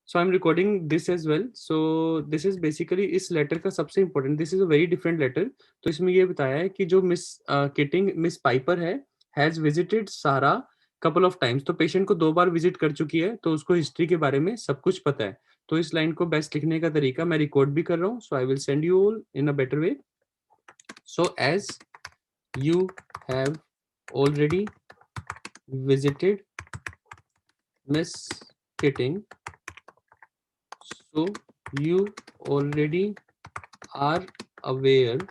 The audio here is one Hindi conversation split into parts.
So I'm recording this as well. So this is basically इस लेटर का सबसे important, this is a very different letter. तो इसमें ये बताया है कि जो मिस किटिंग मिस पाइपर है हैज विजिटेड सारा कपल ऑफ टाइम्स. तो पेशेंट को 2 बार विजिट कर चुकी है, तो उसको हिस्ट्री के बारे में सब कुछ पता है. तो इस लाइन को बेस्ट लिखने का तरीका मैं रिकॉर्ड भी कर रहा हूँ. So I will send you all in a better way. So as you have already visited miss Kitting, so you already are aware.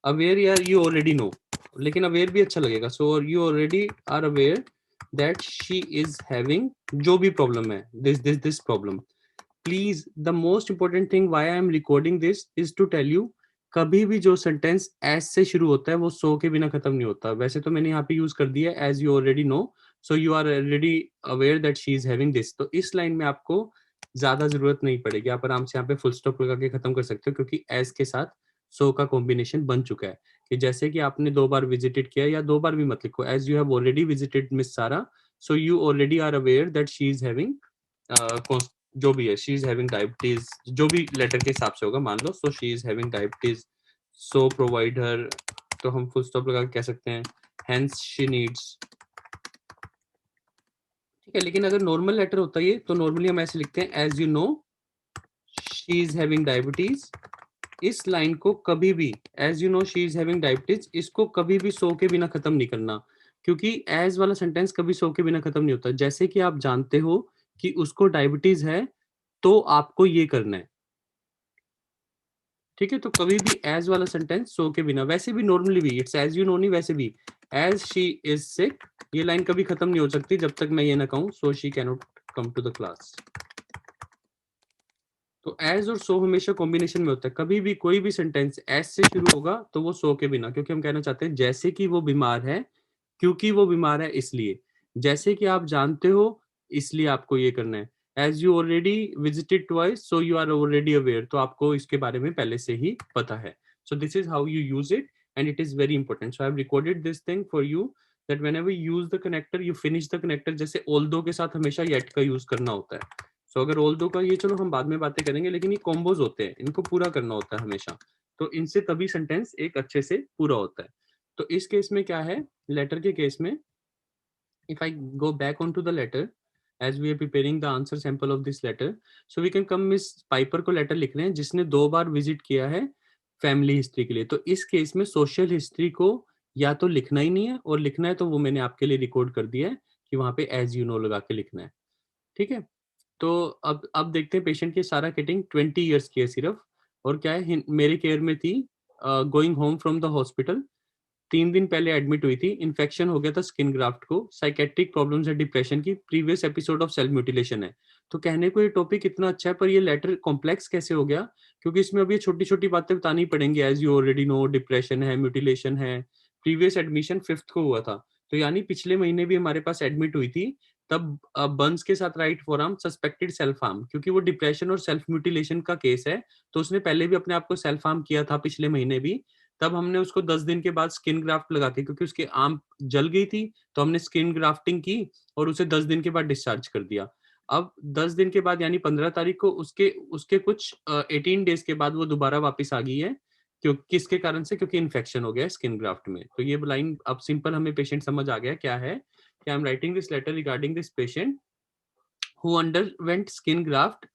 Aware यार यू ऑलरेडी नो, लेकिन अवेयर भी अच्छा लगेगा. So you already are aware that she is having जो भी प्रॉब्लम है, this problem. Please the most important thing why I am recording this is to tell you, कभी भी जो सेंटेंस एज से शुरू होता है वो सो के बिना खत्म नहीं होता. वैसे तो मैंने यहाँ पे यूज कर दिया है as you already know, so you are already aware that she is having this. तो इस लाइन में आपको ज्यादा जरूरत नहीं पड़ेगी, आप आराम से यहाँ पे फुल स्टॉप लगा के खत्म कर सकते हो, क्योंकि एज के साथ सो का कॉम्बिनेशन बन चुका है. कि जैसे कि आपने 2 बार विजिटेड किया, या 2 बार भी मत लिखो, as you have already visited miss Sara, so you already are aware that she is having जो भी है, शी इज हैविंग डायबिटीज, जो भी लेटर के हिसाब से होगा मान लो. So she is having diabetes, so provide her, तो हम फुल स्टॉप लगा के कह सकते हैं हेंस शी नीड्स. ठीक है, लेकिन अगर नॉर्मल लेटर होता है ये, तो नॉर्मली हम ऐसे लिखते हैं as you know she is having diabetes. इस लाइन को कभी भी as you know she is having diabetes, इसको कभी भी सो के बिना खत्म नहीं करना, क्योंकि एज वाला सेंटेंस कभी सो के बिना खत्म नहीं होता. जैसे कि आप जानते हो कि उसको डायबिटीज है, तो आपको ये करना है. ठीक है, तो कभी भी एज वाला सेंटेंस सो के बिना, वैसे भी नॉर्मली भी इट्स एज यू नो नहीं, वैसे भी एज शी इज सिक, ये लाइन कभी खत्म नहीं हो सकती जब तक मैं ये ना कहूं so she can not come to the class. तो एज और सो हमेशा कॉम्बिनेशन में होता है. कभी भी कोई भी सेंटेंस एज से शुरू होगा तो वो सो के बिना, क्योंकि हम कहना चाहते हैं जैसे कि वो बीमार है, क्योंकि वो बीमार है इसलिए. जैसे कि आप जानते हो, इसलिए आपको ये करना है. As you already visited twice, so you are already aware, तो आपको इसके बारे में पहले से ही पता है. So this is how you use it, and it is very important. So I have recorded this thing for you that whenever you use the connector you finish the connector. जैसे ऑल्दो के साथ हमेशा येट का यूज करना होता है. सो अगर ऑल्दो का ये चलो हम बाद में बातें करेंगे, लेकिन ये कॉम्बोज होते हैं, इनको पूरा करना होता है हमेशा. तो इनसे तभी सेंटेंस एक अच्छे से पूरा होता है. तो इस केस में क्या है, लेटर के केस में, if I go back onto the letter, as we are preparing the answer sample of this letter, so we can come miss Piper को लेटर लिख रहे हैं जिसने 2 बार विजिट किया है फैमिली हिस्ट्री के लिए. तो इस केस में सोशल हिस्ट्री को या तो लिखना ही नहीं है, और लिखना है तो वो मैंने आपके लिए रिकॉर्ड कर दिया है कि वहां पे एज यू नो लगा के लिखना है. ठीक है, तो अब देखते हैं पेशेंट की. सारा किटिंग 20 ईयर्स की है सिर्फ, और क्या है, मेरे केयर में थी, going home from the hospital, 3 दिन पहले एडमिट हुई थी. इन्फेक्शन हो गया था स्किन ग्राफ्ट को, साइकेट्रिक प्रॉब्लम्स है, डिप्रेशन की, previous episode of self mutilation है. तो कहने को ये टॉपिक इतना अच्छा है, पर ये लेटर कॉम्प्लेक्स कैसे हो गया, क्योंकि इसमें अभी छोटी छोटी बातें बतानी पड़ेंगी. As you already know depression है, म्यूटिलेशन है, प्रीवियस एडमिशन 5th को हुआ था, तो यानी पिछले महीने भी हमारे पास एडमिट हुई थी. तब बंस के साथ राइट फॉरआर्म सस्पेक्टेड सेल्फ हार्म, क्योंकि वो डिप्रेशन और सेल्फ म्यूटिलेशन का केस है, तो उसने पहले भी अपने आप को सेल्फ हार्म किया था पिछले महीने भी. तब हमने उसको 10 दिन के बाद स्किन ग्राफ्ट लगा के, क्योंकि उसकी आर्म जल गई थी, तो हमने स्किन ग्राफ्टिंग की और उसे 10 दिन के बाद डिस्चार्ज कर दिया. अब 10 दिन के बाद यानी 15 तारीख को उसके उसके कुछ 18 डेज के बाद वो दोबारा वापस आ गई है. क्यों, किसके कारण से, क्योंकि इन्फेक्शन हो गया है स्किन ग्राफ्ट में. तो ये लाइन अब सिंपल हमें पेशेंट समझ आ गया क्या है. कि I am writing this letter regarding this patient who underwent skin graft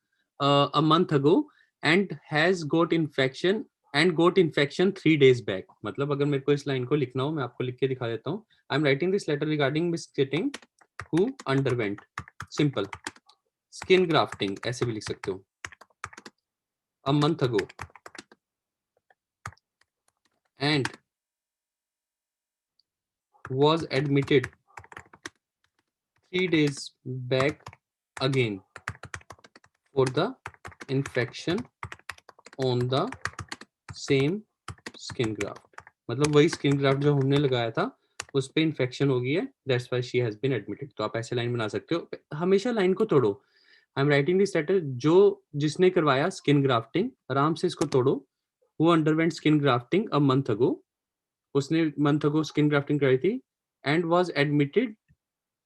a month ago and has got infection 3 days back. मतलब अगर मेरे को इस लाइन को लिखना हो, मैं आपको लिख के दिखा देता हूँ. I am writing this letter regarding Miss Keating who underwent, simple, skin grafting ऐसे भी लिख सकते हो, a month ago and was admitted 3 days back again for the infection on the same skin graft. मतलब वही स्किन ग्राफ्ट जो हमने लगाया था उस पे इन्फेक्शन हो गई है, that's why she has been admitted. तो आप ऐसे लाइन बना सकते हो, हमेशा लाइन को तोड़ो. I am writing this letter, जो जिसने करवाया स्किन ग्राफ्टिंग, आराम से इसको तोड़ो. वो underwent skin grafting a month अगो, उसने मंथ अगो स्किन ग्राफ्टिंग कराई थी, एंड वाज एडमिटेड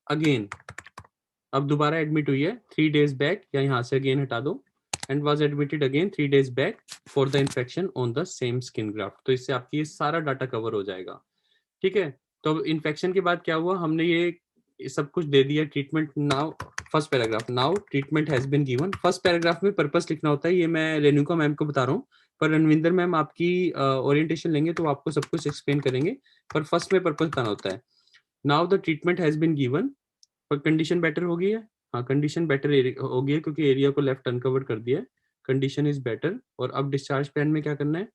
अगेन अब दोबारा एडमिट हुई है 3 days बैक, या यहाँ से अगेन हटा दो, and was admitted again 3 days back for the infection on the same skin graft. तो इससे आपकी ये सारा डाटा कवर हो जाएगा। ठीक है, तो इन्फेक्शन के बाद क्या हुआ, हमने ये सब कुछ दे दिया। Treatment now, first paragraph, now treatment has been given. First paragraph में पर्पस लिखना होता है, ये मैं रेणुका मैम को बता रहा हूँ, पर रणविंदर मैम आपकी ओरिएंटेशन लेंगे तो आपको सब कुछ एक्सप्लेन करेंगे, पर फर्स्ट में पर्पस बताना होता है। Now the treatment has been given, पर कंडीशन बेटर हो गई है। हाँ, कंडीशन बेटर हो गई है क्योंकि एरिया को लेफ्ट अनकवर कर दिया है, कंडीशन इज बेटर। और अब डिस्चार्ज प्लान में क्या करना है,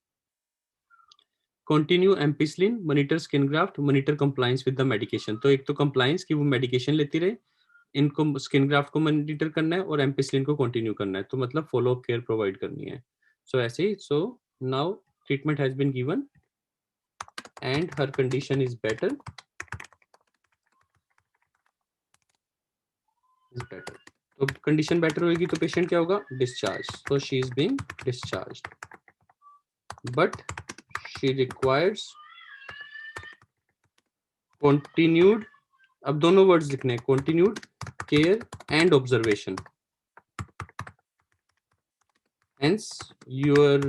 continue ampicillin, monitor skin graft, monitor compliance with the medication. तो एक तो कंप्लायंस की वो मेडिकेशन लेती रहे, इनको स्किन ग्राफ्ट को मॉनिटर करना है और एम्पिसिलिन को कंटिन्यू करना है, तो मतलब फॉलो अप केयर प्रोवाइड करनी है। सो ऐसे ही, so now treatment has been given and her condition is better, तो कंडीशन बेटर होगी तो पेशेंट क्या होगा, डिस्चार्ज। तो she is being discharged, but she requires continued, अब दोनों वर्ड्स लिखने हैं, continued care and observation. Hence your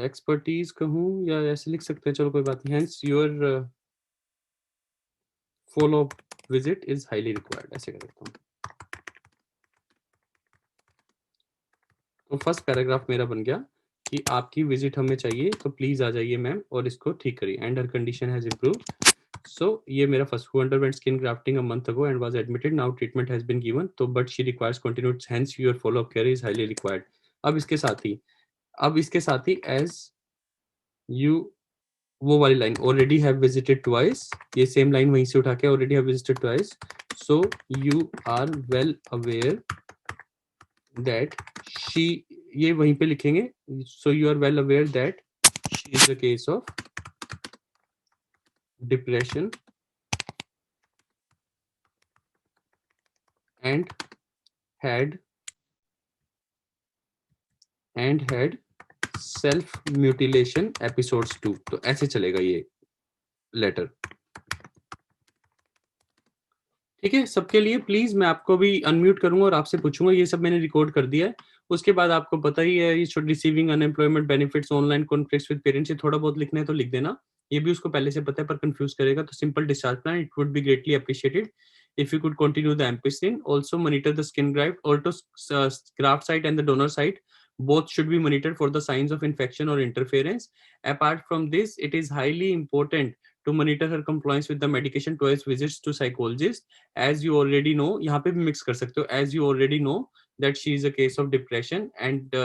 expertise कहूँ या ऐसे लिख सकते हैं, चलो कोई बात नहीं, hence your follow up visit is highly required, ऐसे कर सकता हूँ। तो फर्स्ट पैराग्राफ मेरा बन गया कि आपकी विजिट हमें चाहिए, तो प्लीज आ जाइए मैम और इसको ठीक करिए, and her condition has improved. So ये मेरा first, who underwent skin grafting a month ago and was admitted, now treatment has been given, तो but she requires continued, hence your follow up care is highly required. अब इसके साथ ही एज यू, वो वाली line, already have visited twice, ये सेम लाइन वहीं से उठा के, already have visited twice, so you are well aware that she, ये वहीं पे लिखेंगे, so you are well aware that she is the case of depression and had self mutilation episodes 2। तो ऐसे चलेगा ये लेटर। ठीक है, सबके लिए प्लीज मैं आपको भी अनम्यूट करूंगा और आपसे पूछूंगा, ये सब मैंने रिकॉर्ड कर दिया है। उसके बाद आपको पता ही है, ये should receiving unemployment benefits, online conflicts with parents, ये थोड़ा बहुत लिखना है तो लिख देना, ये भी उसको पहले से पता है पर कंफ्यूज करेगा। तो simple discharge plan, it would be greatly appreciated if you could continue the ampicillin. Also monitor the skin graft, also graft site and the donor site, both should be monitored for the signs of infection or interference. Apart from this, it is highly important to monitor her compliance with the medication, twice visits to psychologist. As you already know, यहाँ पे भी mix कर सकते हो, as you already know that she is a case of depression and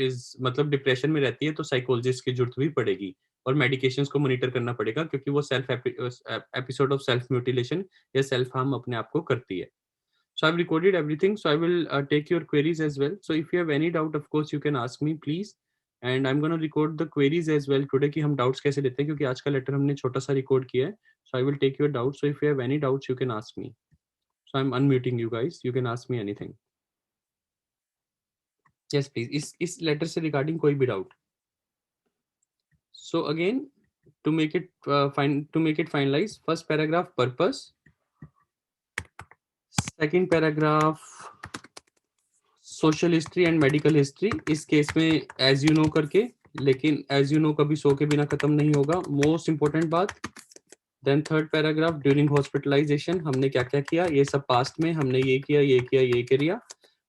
is मतलब डिप्रेशन में रहती है, तो साइकोलॉजिस्ट की जरूरत भी पड़ेगी और मेडिकेशंस को मॉनिटर करना पड़ेगा, क्योंकि वो self episode of self mutilation या सेल्फ हार्म अपने आप को करती है। So I've recorded everything, so I will take your queries as well. So if you have any doubt, of course you can ask me please, and I'm going to record the queries as well today कि हम doubts कैसे लेते हैं, क्योंकि आज का लेटर हमने छोटा सा record किया है। So I will take your doubts, so if you have any doubts you can ask me. So I'm unmuting you guys, you can ask me anything. Yes please, इस letter से regarding कोई भी doubt. So again, to make it finalize, first paragraph purpose, second paragraph social history and medical history, इस केस में एज यू नो करके, लेकिन एज यू नो कभी सो के बिना खत्म नहीं होगा, मोस्ट इंपॉर्टेंट बात। Then third paragraph, during hospitalisation हमने क्या क्या किया, ये सब पास्ट में हमने ये किया ये किया ये किया।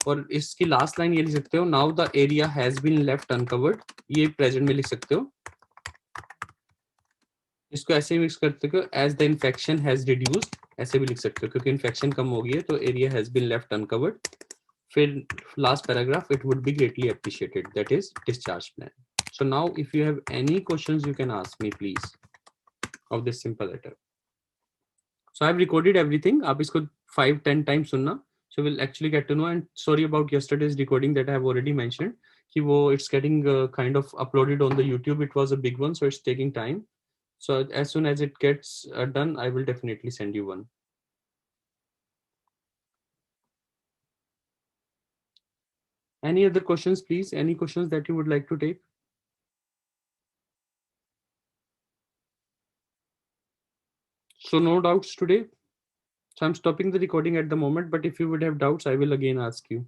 और इसकी लास्ट लाइन ये लिख सकते हो, now the area has been left uncovered, ये प्रेजेंट में लिख सकते हो। इसको ऐसे ही मिक्स करते हो, as the infection has reduced, ऐसे भी लिख सकते हो क्योंकि इन्फेक्शन कम हो गई है, तो area has been left uncovered. फिर last paragraph, it would be greatly appreciated, that is discharge plan. So now if you have any questions you can ask me please of this simple letter. So I have recorded everything, आप इसको 5-10 टाइम्स सुनना, so we'll actually get to know. And sorry about yesterday's recording that I have already mentioned कि वो it's getting kind of uploaded on the YouTube, it was a big one so it's taking time, so as soon as it gets done I will definitely send you one. Any other questions please, any questions that you would like to take? So no doubts today? So I'm stopping the recording at the moment, but if you would have doubts, I will again ask you.